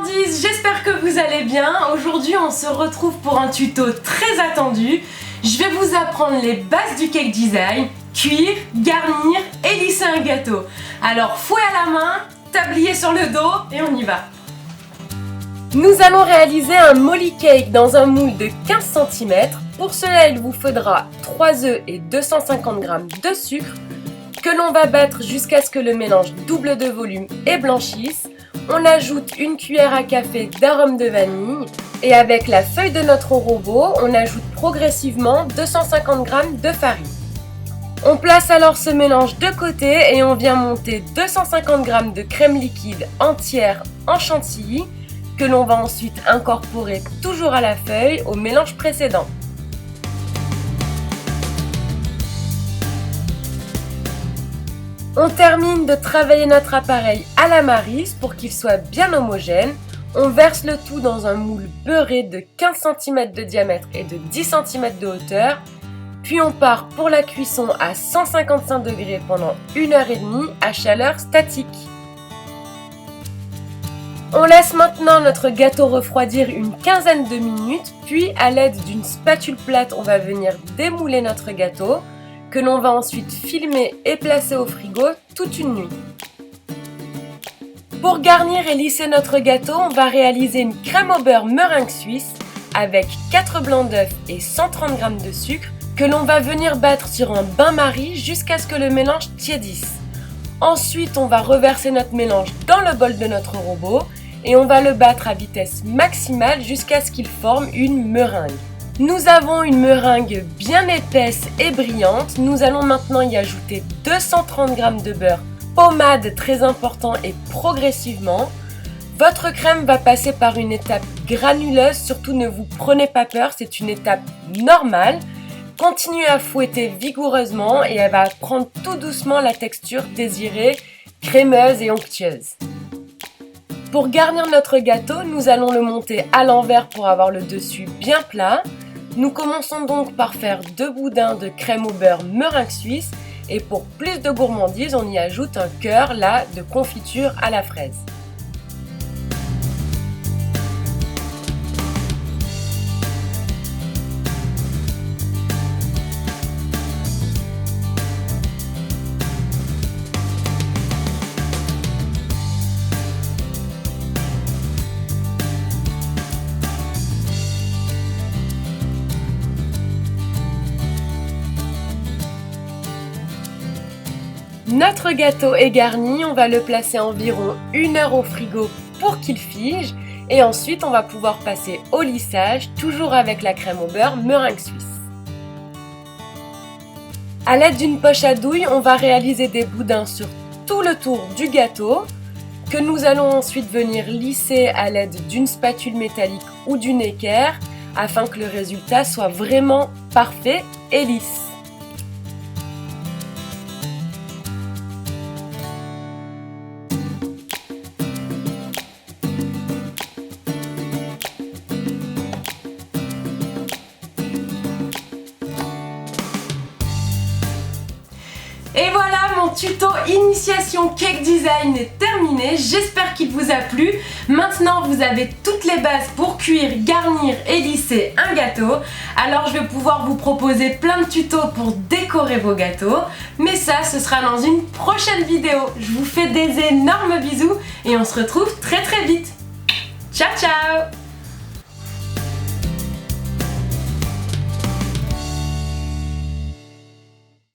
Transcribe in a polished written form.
gourmandises, j'espère que vous allez bien. Aujourd'hui on se retrouve pour un tuto très attendu. Je vais vous apprendre les bases du cake design, cuire, garnir et lisser un gâteau. Alors fouet à la main, tablier sur le dos et on y va. Nous allons réaliser un molly cake dans un moule de 15 cm. Pour cela il vous faudra 3 œufs et 250 g de sucre que l'on va battre jusqu'à ce que le mélange double de volume et blanchisse. On ajoute une cuillère à café d'arôme de vanille et avec la feuille de notre robot, on ajoute progressivement 250 g de farine. On place alors ce mélange de côté et on vient monter 250 g de crème liquide entière en chantilly que l'on va ensuite incorporer toujours à la feuille au mélange précédent. On termine de travailler notre appareil à la maryse pour qu'il soit bien homogène. On verse le tout dans un moule beurré de 15 cm de diamètre et de 10 cm de hauteur. Puis on part pour la cuisson à 155 degrés pendant 1h30 à chaleur statique. On laisse maintenant notre gâteau refroidir une quinzaine de minutes, puis à l'aide d'une spatule plate, on va venir démouler notre gâteau que l'on va ensuite filmer et placer au frigo toute une nuit. Pour garnir et lisser notre gâteau, on va réaliser une crème au beurre meringue suisse avec 4 blancs d'œufs et 130 g de sucre que l'on va venir battre sur un bain-marie jusqu'à ce que le mélange tiédisse. Ensuite, on va reverser notre mélange dans le bol de notre robot et on va le battre à vitesse maximale jusqu'à ce qu'il forme une meringue. Nous avons une meringue bien épaisse et brillante. Nous allons maintenant y ajouter 230 g de beurre pommade, très important, et progressivement. Votre crème va passer par une étape granuleuse, surtout ne vous prenez pas peur, c'est une étape normale. Continuez à fouetter vigoureusement et elle va prendre tout doucement la texture désirée, crémeuse et onctueuse. Pour garnir notre gâteau, nous allons le monter à l'envers pour avoir le dessus bien plat. Nous commençons donc par faire 2 boudins de crème au beurre meringue suisse et pour plus de gourmandise, on y ajoute un cœur là de confiture à la fraise. Notre gâteau est garni, on va le placer environ 1 heure au frigo pour qu'il fige et ensuite on va pouvoir passer au lissage, toujours avec la crème au beurre meringue suisse. A l'aide d'une poche à douille, on va réaliser des boudins sur tout le tour du gâteau que nous allons ensuite venir lisser à l'aide d'une spatule métallique ou d'une équerre afin que le résultat soit vraiment parfait et lisse. Et voilà, mon tuto initiation cake design est terminé, j'espère qu'il vous a plu. Maintenant vous avez toutes les bases pour cuire, garnir et lisser un gâteau. Alors je vais pouvoir vous proposer plein de tutos pour décorer vos gâteaux. Mais ça, ce sera dans une prochaine vidéo. Je vous fais des énormes bisous et on se retrouve très vite.